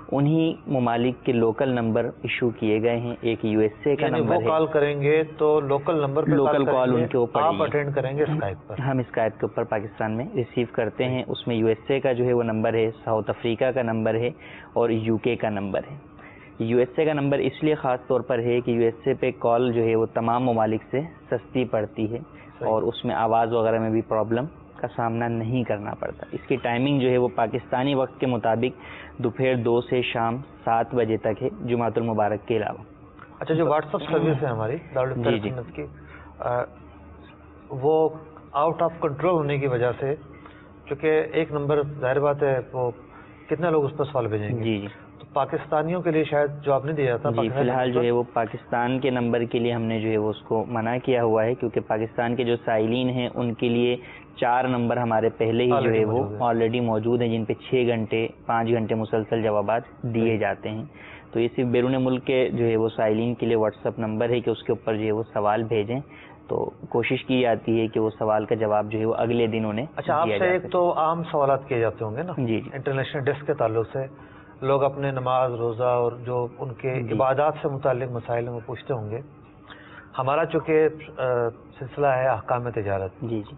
S4: انہی ممالک کے لوکل نمبر ایشو کیے گئے ہیں. ایک یو ایس اے کا
S2: یعنی
S4: نمبر
S2: وہ
S4: ہے،
S2: کال کریں گے تو لوکل نمبر پہ
S4: لوکل کال ان کے اوپر
S2: آپ اٹینڈ کریں گے اسکائپ پر.
S4: ہم اسکائپ کے اوپر پاکستان میں ریسیو کرتے ہیں. اس میں یو ایس اے کا جو ہے وہ نمبر ہے، ساؤتھ افریقہ کا نمبر ہے اور یو کے کا نمبر ہے. یو ایس اے کا نمبر اس لیے خاص طور پر ہے کہ یو ایس اے پہ کال جو ہے وہ تمام ممالک سے سستی پڑتی ہے اور اس میں آواز وغیرہ میں بھی پرابلم کا سامنا نہیں کرنا پڑتا. اس کی ٹائمنگ جو ہے وہ پاکستانی وقت کے مطابق دوپہر 2 سے شام 7 بجے تک ہے، جمعۃ المبارک کے علاوہ.
S2: اچھا، جو واٹس ایپ سروس ہے ہماری دارالفتہ اہل سنت کی، وہ آؤٹ آف کنٹرول ہونے کی وجہ سے، چونکہ ایک نمبر ظاہر بات ہے وہ کتنے لوگ اس پر سوال بھیجیں گے.
S4: جی جی
S2: تو پاکستانیوں کے لیے شاید جواب نہیں دیا جاتا.
S4: جی فی الحال جو ہے وہ پاکستان کے نمبر کے لیے ہم نے جو ہے وہ اس کو منع کیا ہوا ہے، کیونکہ پاکستان کے جو سائلین ہیں ان کے لیے 4 نمبر ہمارے پہلے ہی جو ہے وہ آلریڈی موجود ہیں، جن پہ 6 گھنٹے 5 گھنٹے مسلسل جوابات دیے جاتے ہیں. تو یہ صرف بیرون ملک کے جو ہے وہ سائلین کے لیے واٹس ایپ نمبر ہے کہ اس کے اوپر جو ہے وہ سوال بھیجیں. تو کوشش کی جاتی ہے کہ وہ سوال کا جواب جو ہے وہ اگلے دن انہیں
S2: اچھا، آپ سے ایک تو عام سوالات کیے جاتے ہوں گے نا
S4: جی
S2: انٹرنیشنل ڈیسک کے تعلق سے. لوگ اپنے نماز روزہ اور جو ان کے عبادات سے متعلق مسائل وہ پوچھتے ہوں گے. ہمارا چونکہ سلسلہ ہے احکام تجارت،
S4: جی جی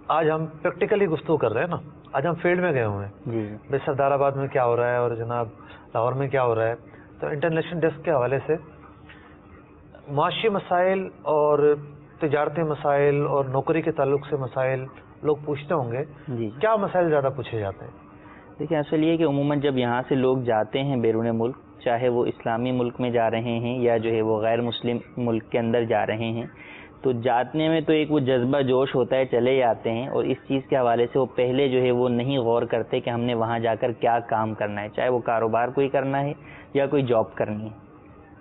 S2: آج ہم پریکٹیکلی گفتگو کر رہے ہیں نا. آج ہم فیلڈ میں گئے ہوئے ہیں،
S4: جی
S2: بھائی سردار آباد میں کیا ہو رہا ہے اور جناب لاہور میں کیا ہو رہا ہے. تو انٹرنیشنل ڈیسک کے حوالے سے معاشی مسائل اور تجارتی مسائل اور نوکری کے تعلق سے مسائل لوگ پوچھتے ہوں گے.
S4: جی
S2: کیا مسائل زیادہ پوچھے جاتے ہیں؟
S4: دیکھیں، اصل یہ کہ عموماً جب یہاں سے لوگ جاتے ہیں بیرون ملک، چاہے وہ اسلامی ملک میں جا رہے ہیں یا جو ہے وہ غیر مسلم ملک کے اندر جا رہے ہیں، تو جانے میں تو ایک وہ جذبہ جوش ہوتا ہے، چلے جاتے ہیں اور اس چیز کے حوالے سے وہ پہلے جو ہے وہ نہیں غور کرتے کہ ہم نے وہاں جا کر کیا کام کرنا ہے، چاہے وہ کاروبار کوئی کرنا ہے یا کوئی جاب کرنی ہے.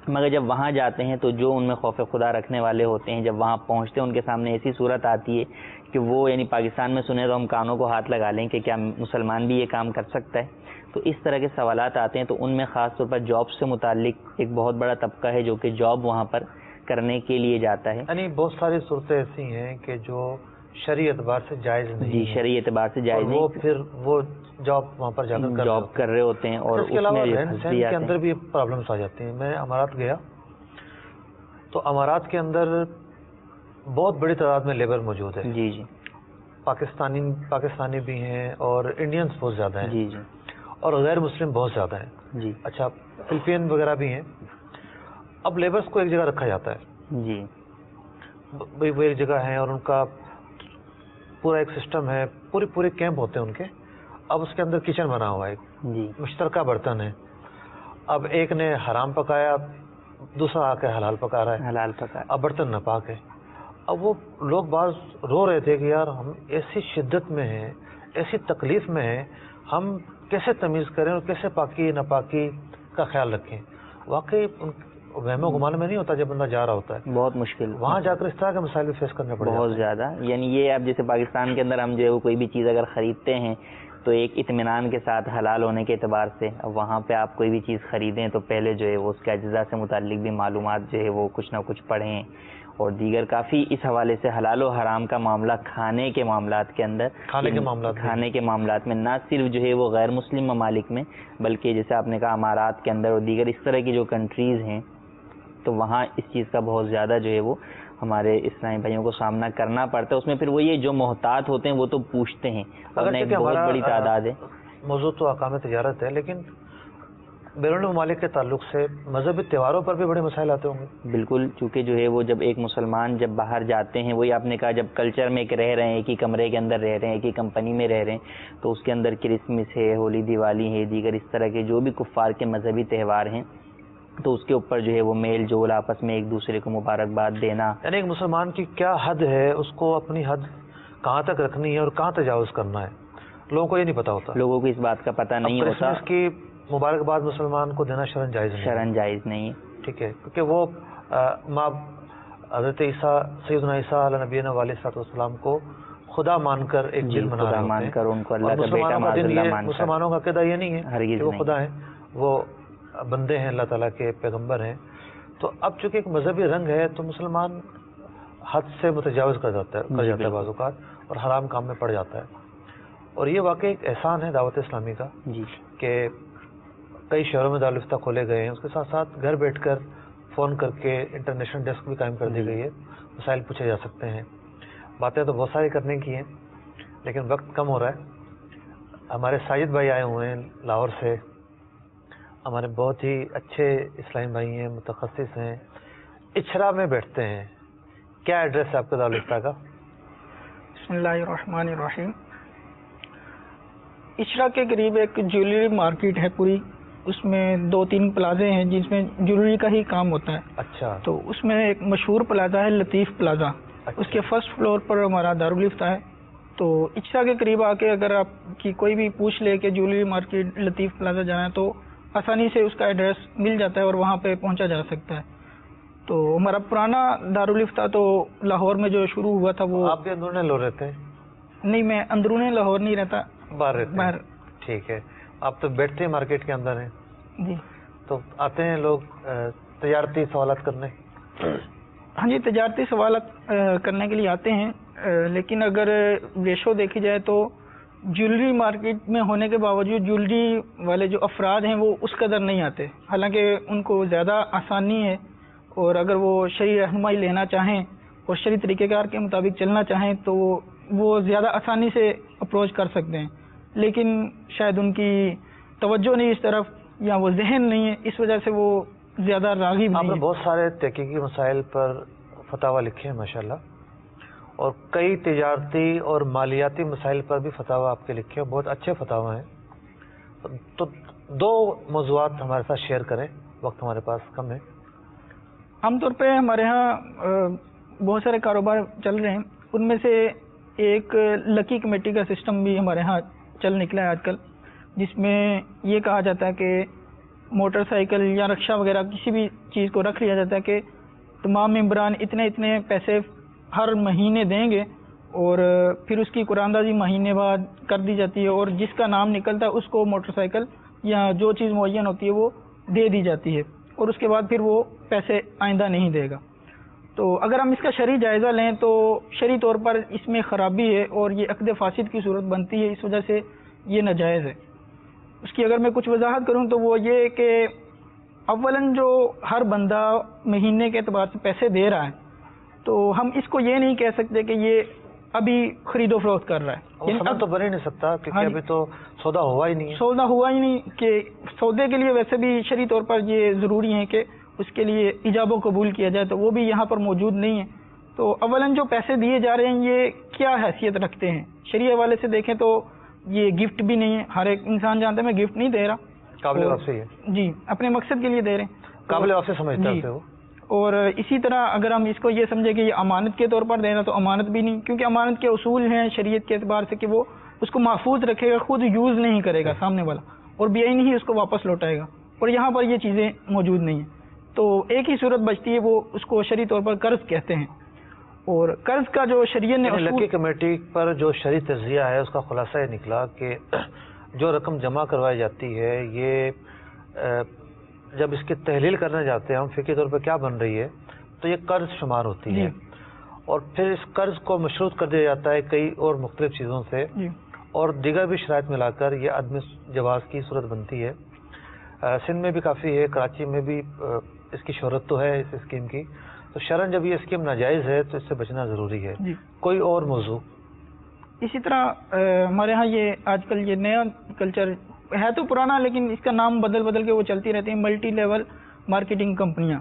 S4: مگر جب وہاں جاتے ہیں تو جو ان میں خوف خدا رکھنے والے ہوتے ہیں، جب وہاں پہنچتے ہیں ان کے سامنے ایسی صورت آتی ہے کہ وہ یعنی پاکستان میں سنے تو ہم کانوں کو ہاتھ لگا لیں کہ کیا مسلمان بھی یہ کام کر سکتا ہے. تو اس طرح کے سوالات آتے ہیں. تو ان میں خاص طور پر جاب سے متعلق ایک بہت بڑا طبقہ ہے جو کہ جاب وہاں پر کرنے کے لیے جاتا ہے.
S2: یعنی بہت ساری صورتیں ایسی ہیں کہ جو شرعی اعتبار سے جائز نہیں،
S4: جی شرعی اعتبار سے جائز نہیں،
S2: وہ پھر وہ جاب وہاں پر جا کر
S4: جاب کر رہے ہوتے ہیں اور
S2: اس کے علاوہ
S4: میں
S2: رہن سہن کے اندر بھی پرابلمس آ جاتی ہیں. میں امارات گیا تو امارات کے اندر بہت بڑی تعداد میں لیبر موجود ہے.
S4: جی جی
S2: پاکستانی بھی ہیں اور انڈینس بہت زیادہ ہیں.
S4: جی جی
S2: اور غیر مسلم بہت زیادہ ہیں.
S4: جی
S2: اچھا، فلپین وغیرہ بھی ہیں. اب لیبرز کو ایک جگہ رکھا جاتا ہے،
S4: جی
S2: وہ ایک جگہ ہیں اور ان کا پورا ایک سسٹم ہے, پورے کیمپ ہوتے ہیں ان کے. اب اس کے اندر کچن بنا ہوا ہے,
S4: جی
S2: مشترکہ برتن ہے. اب ایک نے حرام پکایا, دوسرا آ کے حلال پکا رہا ہے,
S4: حلال پکا.
S2: اب برتن ناپاک ہے. اب وہ لوگ بعض رو رہے تھے کہ یار ہم ایسی شدت میں ہیں, ایسی تکلیف میں ہیں, ہم کیسے تمیز کریں اور کیسے پاکی ناپاکی کا خیال رکھیں. واقعی وہم و گمان میں نہیں ہوتا جب بندہ جا رہا ہوتا ہے,
S4: بہت مشکل,
S2: وہاں جا کر اس طرح کے مسائل بھی فیس کرنے پڑتے ہیں
S4: بہت زیادہ. یعنی یہ اب جیسے پاکستان کے اندر ہم جو ہے وہ کوئی بھی چیز اگر خریدتے ہیں تو ایک اطمینان کے ساتھ حلال ہونے کے اعتبار سے, اب وہاں پہ آپ کوئی بھی چیز خریدیں تو پہلے جو ہے وہ اس کے اجزاء سے متعلق بھی معلومات جو ہے وہ کچھ نہ کچھ پڑھیں, اور دیگر کافی اس حوالے سے حلال و حرام کا معاملہ کھانے کے معاملات کے اندر, کھانے کے معاملات میں نہ صرف جو ہے وہ غیر مسلم ممالک میں بلکہ جیسے آپ نے کہا امارات کے اندر اور دیگر اس طرح کی جو کنٹریز ہیں, تو وہاں اس چیز کا بہت زیادہ جو ہے وہ ہمارے اسلامی بھائیوں کو سامنا کرنا پڑتا ہے. اس میں پھر وہ یہ جو محتاط ہوتے ہیں وہ تو پوچھتے ہیں, اور ایک بہت بڑی تعداد ہے.
S2: موضوع تو احکام تجارت ہے, لیکن بیرون ممالک کے تعلق سے مذہبی تہواروں پر بھی بڑے مسائل آتے ہوں گے.
S4: بالکل, چونکہ جو ہے وہ جب ایک مسلمان جب باہر جاتے ہیں, وہی آپ نے کہا جب کلچر میں ایک رہ رہے ہیں, ایک ہی کمرے کے اندر رہ رہے ہیں, ایک ہی کمپنی میں رہ رہے ہیں, تو اس کے اندر کرسمس ہے, ہولی دیوالی ہے, دیگر اس طرح کے جو بھی کفار کے مذہبی تہوار ہیں, تو اس کے اوپر جو ہے وہ میل جول آپس میں ایک دوسرے کو مبارکباد دینا.
S2: یعنی ایک مسلمان کی کیا حد ہے, اس کو اپنی حد کہاں تک رکھنی ہے اور کہاں تجاوز کرنا ہے, لوگوں کو یہ نہیں پتا ہوتا.
S4: لوگوں کو اس بات کا پتہ نہیں ہوتا.
S2: اس کی مبارکباد مسلمان کو دینا شرعن جائز نہیں,
S4: شرعن جائز نہیں.
S2: ٹھیک ہے, کیونکہ وہ ماں حضرت عیسیٰ سیدنا عیسیٰ علیہ نبینا علیہ السلام کو خدا مان کر ایک دل منا رہے
S4: مان کر ان کو اللہ کا بیٹا معاذ اللہ مان کر.
S2: مسلمانوں کا عقیدہ یہ نہیں ہے کہ وہ خدا ہیں, وہ بندے ہیں, اللہ تعالیٰ کے پیغمبر ہیں. تو اب چونکہ ایک مذہبی رنگ ہے تو مسلمان حد سے متجاوز کر جاتا ہے بعض اوقات, اور حرام کام میں پڑ جاتا ہے. اور یہ واقعی ایک احسان ہے دعوت اسلامی کا کہ کئی شہروں میں دارالفتہ کھولے گئے ہیں, اس کے ساتھ ساتھ گھر بیٹھ کر فون کر کے انٹرنیشنل ڈیسک بھی قائم کر دی گئی ہے, مسائل پوچھے جا سکتے ہیں. باتیں تو بہت ساری کرنے کی ہیں لیکن وقت کم ہو رہا ہے. ہمارے ساجد بھائی آئے ہوئے ہیں لاہور سے, ہمارے بہت ہی اچھے اسلامی بھائی ہیں, متخصص ہیں, اچھرا میں بیٹھتے ہیں. کیا ایڈریس ہے آپ کا دارالفتہ کا؟
S5: بسم اللہ الرحمن الرحیم. اچھرا کے قریب ایک جیولری مارکیٹ ہے پوری, اس میں 2-3 پلازے ہیں جس میں جیولری کا ہی کام ہوتا ہے.
S2: اچھا.
S5: تو اس میں ایک مشہور پلازا ہے لطیف پلازا.
S2: اچھا.
S5: اس کے فرسٹ فلور پر ہمارا دارالفتہ ہے. تو اچھرا کے قریب آ کے اگر آپ کی کوئی بھی پوچھ لے کہ جیولری مارکیٹ لطیف پلازا جانا ہے تو آسانی سے اس کا ایڈریس مل جاتا ہے اور وہاں پہ پہنچا جا سکتا ہے. تو ہمارا پرانا دارالفتہ تو لاہور میں جو شروع ہوا تھا وہ.
S2: آپ بھی اندرون لاہور رہتے ہیں؟
S5: نہیں, میں اندرون لاہور نہیں رہتا,
S2: باہر رہتے ہیں.
S5: باہر.
S2: ٹھیک ہے, آپ تو بیٹھتے ہیں مارکیٹ کے اندر ہیں.
S5: جی.
S2: تو آتے ہیں لوگ تجارتی سوالات کرنے؟
S5: ہاں جی, تجارتی سوالات کرنے کے لیے آتے ہیں, لیکن اگر ریشو دیکھی جائے تو جیولری مارکیٹ میں ہونے کے باوجود جیولری والے جو افراد ہیں وہ اس قدر نہیں آتے, حالانکہ ان کو زیادہ آسانی ہے, اور اگر وہ شرعی رہنمائی لینا چاہیں اور شرعی طریقہ کار کے مطابق چلنا چاہیں تو وہ زیادہ آسانی سے اپروچ کر سکتے ہیں, لیکن شاید ان کی توجہ نہیں اس طرف یا وہ ذہن نہیں ہے, اس وجہ سے وہ زیادہ راغب نہیں.
S2: آپ نے بہت سارے تحقیقی مسائل پر فتاوی لکھے ہیں ماشاءاللہ, اور کئی تجارتی اور مالیاتی مسائل پر بھی فتاوی آپ کے لکھے ہیں, بہت اچھے فتاوی ہیں. تو 2 موضوعات ہمارے ساتھ شیئر کریں, وقت ہمارے پاس کم ہے.
S5: عام طور پہ ہمارے ہاں بہت سارے کاروبار چل رہے ہیں, ان میں سے ایک لکی کمیٹی کا سسٹم بھی ہمارے ہاں چل نکلا ہے آج کل, جس میں یہ کہا جاتا ہے کہ موٹر سائیکل یا رکشہ وغیرہ کسی بھی چیز کو رکھ لیا جاتا ہے کہ تمام ممبران اتنے پیسے ہر مہینے دیں گے, اور پھر اس کی قرآن اندازی مہینے بعد کر دی جاتی ہے, اور جس کا نام نکلتا ہے اس کو موٹر سائیکل یا جو چیز معین ہوتی ہے وہ دے دی جاتی ہے, اور اس کے بعد پھر وہ پیسے آئندہ نہیں دے گا. تو اگر ہم اس کا شرعی جائزہ لیں تو شرعی طور پر اس میں خرابی ہے اور یہ عقد فاسد کی صورت بنتی ہے, اس وجہ سے یہ ناجائز ہے. اس کی اگر میں کچھ وضاحت کروں تو وہ یہ کہ اولاً جو ہر بندہ مہینے کے اعتبار سے پیسے دے رہا ہے تو ہم اس کو یہ نہیں کہہ سکتے کہ یہ ابھی خرید و فروخت کر رہا ہے,
S2: یعنی اب تو بن ہی نہیں سکتا کیونکہ ابھی تو سودا ہوا ہی نہیں ہے.
S5: سودا ہوا ہی نہیں, کہ سودے کے لیے ویسے بھی شرعی طور پر یہ ضروری ہے کہ اس کے لیے ایجاب و قبول کیا جائے, تو وہ بھی یہاں پر موجود نہیں ہے. تو اولن جو پیسے دیے جا رہے ہیں یہ کیا حیثیت رکھتے ہیں؟ شرعی حوالے سے دیکھیں تو یہ گفٹ بھی نہیں ہے. ہر ایک انسان جانتا ہے میں گفٹ نہیں دے رہا,
S2: قابل واپسی ہے
S5: جی, اپنے مقصد کے لیے دے رہے ہیں,
S2: قابل واپسی سمجھتا ہے وہ.
S5: اور اسی طرح اگر ہم اس کو یہ سمجھیں کہ یہ امانت کے طور پر دے رہا تو امانت بھی نہیں, کیونکہ امانت کے اصول ہیں شریعت کے اعتبار سے کہ وہ اس کو محفوظ رکھے گا, خود یوز نہیں کرے گا سامنے والا, اور بیعین ہی اس کو واپس لوٹائے گا, اور یہاں پر یہ چیزیں موجود نہیں ہیں. تو ایک ہی صورت بچتی ہے, وہ اس کو شرعی طور پر قرض کہتے ہیں. اور قرض کا جو شریعت نے
S2: لکی کمیٹی پر جو شرعی تجزیہ ہے اس کا خلاصہ یہ نکلا کہ جو رقم جمع کروائی جاتی ہے یہ جب اس کی تحلیل کرنے جاتے ہیں ہم فقہی طور پر کیا بن رہی ہے تو یہ قرض شمار ہوتی ہے, اور پھر اس قرض کو مشروط کر دیا جاتا ہے کئی اور مختلف چیزوں سے, اور دیگر بھی شرائط ملا کر یہ عدم جواز کی صورت بنتی ہے. سندھ میں بھی کافی ہے, کراچی میں بھی اس کی شہرت تو ہے اس اسکیم کی. تو شرعاً جب یہ اسکیم ناجائز ہے تو اس سے بچنا ضروری ہے. کوئی اور موضوع؟
S5: اسی طرح ہمارے ہاں یہ آج کل یہ نیا کلچر ہے تو پرانا, لیکن اس کا نام بدل کے وہ چلتی رہتی ہیں, ملٹی لیول مارکیٹنگ کمپنیاں.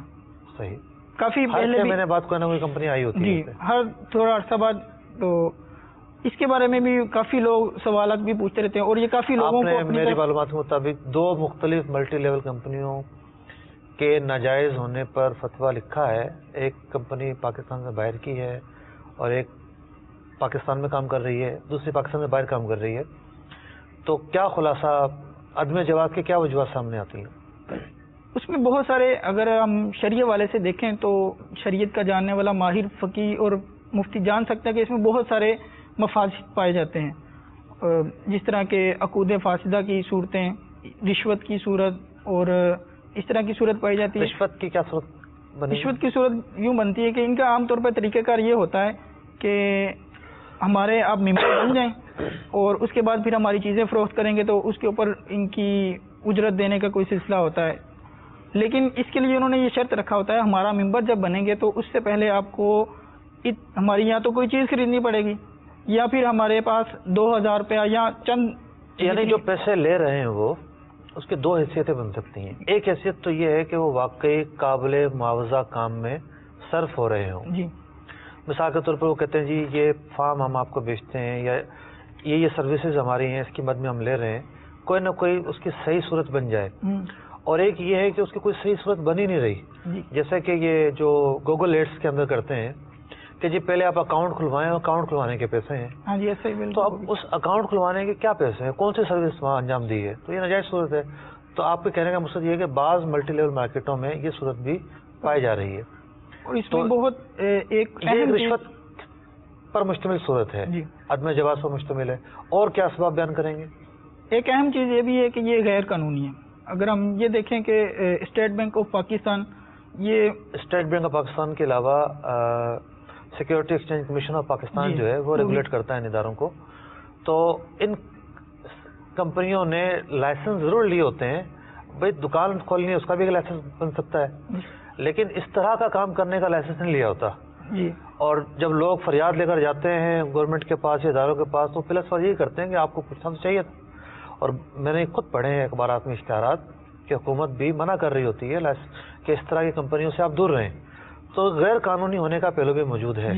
S2: صحیح,
S5: کافی پہلے
S2: میں نے بات کوئی نہ کوئی کمپنی آئی ہوتی ہے.
S5: جی, ہر تھوڑا عرصہ بعد. تو اس کے بارے میں بھی کافی لوگ سوالات بھی پوچھتے رہتے ہیں, اور یہ کافی لوگوں کو
S2: میری معلومات کے مطابق 2 مختلف ملٹی لیول کمپنیوں کے ناجائز ہونے پر فتویٰ لکھا ہے. ایک کمپنی پاکستان سے باہر کی ہے اور ایک پاکستان میں کام کر رہی ہے, دوسری پاکستان سے باہر کام کر رہی ہے. تو کیا خلاصہ عدم جواز کے کیا وجوہات سامنے آتی ہیں؟
S5: اس میں بہت سارے, اگر ہم شرعی والے سے دیکھیں تو شریعت کا جاننے والا ماہر فقیہ اور مفتی جان سکتا ہے کہ اس میں بہت سارے مفاسد پائے جاتے ہیں, جس طرح کے عقود فاسدہ کی صورتیں, رشوت کی صورت, اور اس طرح کی صورت پائی جاتی ہے.
S2: رشوت کی کیا صورت بنی؟
S5: رشوت کی صورت یوں بنتی ہے کہ ان کا عام طور پر طریقہ کار یہ ہوتا ہے کہ ہمارے آپ ممبر بن جائیں اور اس کے بعد پھر ہماری چیزیں فروخت کریں گے تو اس کے اوپر ان کی اجرت دینے کا کوئی سلسلہ ہوتا ہے. لیکن اس کے لیے انہوں نے یہ شرط رکھا ہوتا ہے ہمارا ممبر جب بنیں گے تو اس سے پہلے آپ کو ہماری یہاں تو کوئی چیز خریدنی پڑے گی, یا پھر ہمارے پاس 2000 روپیہ یا چند,
S2: یعنی جو پیسے لے رہے ہیں وہ اس کی 2 حیثیتیں بن سکتی ہیں. ایک حیثیت تو یہ ہے کہ وہ واقعی قابل معاوضہ کام میں صرف ہو رہے ہوں.
S5: جی,
S2: مثال کے طور پر وہ کہتے ہیں جی یہ فارم ہم آپ کو بیچتے ہیں یا یہ سروسز ہماری ہیں, اس کی مد میں ہم لے رہے ہیں, کوئی نہ کوئی اس کی صحیح صورت بن جائے. اور ایک یہ ہے کہ اس کی کوئی صحیح صورت بن ہی نہیں رہی, جیسے کہ یہ جو گوگل ایڈس کے اندر کرتے ہیں کہ جی پہلے آپ اکاؤنٹ کھلوائیں, اکاؤنٹ کھلوانے کے پیسے ہیں.
S5: ہاں جی, ایسا ہی.
S2: تو اب اس اکاؤنٹ کھلوانے کے کیا پیسے ہیں, کون سی سروس وہاں انجام دی ہے, تو یہ ناجائز صورت ہے. تو آپ کے کہنے کا مقصد یہ ہے کہ بعض ملٹی لیول مارکیٹوں میں یہ صورت بھی پائی جا رہی ہے,
S5: اور اس میں بہت ایک
S2: رشوت پر مشتمل صورت ہے, عدم جواز پر مشتمل ہے. اور کیا اسباب بیان کریں گے؟
S5: ایک اہم چیز یہ بھی ہے کہ یہ غیر قانونی ہے. اگر ہم یہ دیکھیں کہ اسٹیٹ بینک آف پاکستان, یہ
S2: اسٹیٹ بینک آف پاکستان کے علاوہ security exchange commission of Pakistan جو ہے وہ ریگولیٹ کرتا ہے ان اداروں کو. تو ان کمپنیوں نے لائسنس ضرور لیے ہوتے ہیں, بھائی دکان کھولنی ہے اس کا بھی ایک لائسنس بن سکتا ہے, لیکن اس طرح کا کام کرنے کا لائسنس نہیں لیا ہوتا. اور جب لوگ فریاد لے کر جاتے ہیں گورنمنٹ کے پاس یا اداروں کے پاس تو پلس پر یہی کرتے ہیں کہ آپ کو پوچھنا تو چاہیے تھا. اور میں نے خود پڑھے ہیں اخبارات میں اشتہارات کہ حکومت بھی منع کر رہی ہوتی ہے کہ اس طرح کی کمپنیوں سے آپ دور رہیں. تو غیر قانونی ہونے کا پہلو بھی موجود ہے,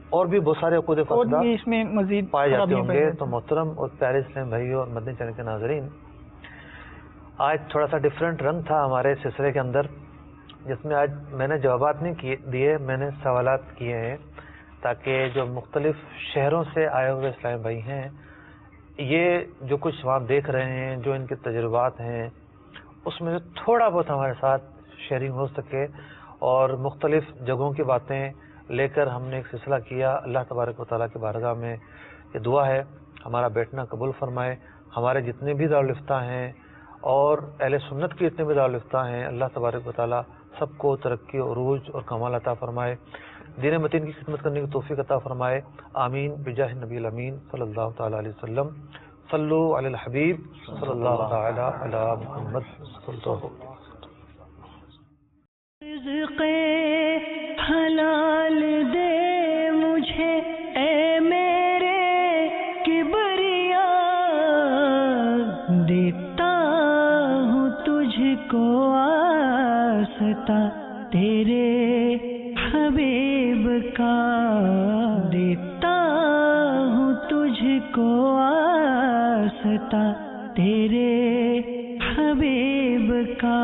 S2: اور بھی بہت سارے عقود فاسدہ
S5: اس میں مزید
S2: پائے جاتے ہوں گے. تو محترم اور پیارے اسلام بھائیوں اور مدنی چینل کے ناظرین, آج تھوڑا سا ڈفرینٹ رنگ تھا ہمارے سلسلے کے اندر, جس میں آج میں نے جوابات نہیں دیے, میں نے سوالات کیے ہیں تاکہ جو مختلف شہروں سے آئے ہوئے اسلام بھائی ہیں یہ جو کچھ وہاں دیکھ رہے ہیں, جو ان کے تجربات ہیں, اس میں تھوڑا بہت ہمارے ساتھ شیئرنگ ہو سکے. اور مختلف جگہوں کی باتیں لے کر ہم نے ایک سلسلہ کیا. اللہ تبارک و تعالیٰ کی بارگاہ میں یہ دعا ہے ہمارا بیٹھنا قبول فرمائے. ہمارے جتنے بھی دارالفتہ ہیں اور اہل سنت کے جتنے بھی دارالفتہ ہیں, اللہ تبارک و تعالیٰ سب کو ترقی, عروج اور کمال عطا فرمائے. دین متین کی خدمت کرنے کی توفیق عطا فرمائے. آمین بجاہ نبی الامین صلی اللہ تعالیٰ علیہ وسلم. صلو علی الحبیب صلی اللہ تعالیٰ علی محمد صلی اللہ علیہ وسلم.
S6: رزق حلال دے مجھے اے میرے کبریا, دیتا ہوں تجھ کو آستا تیرے حبیب کا، دیتا ہوں تجھ کو آستا تیرے حبیب کا۔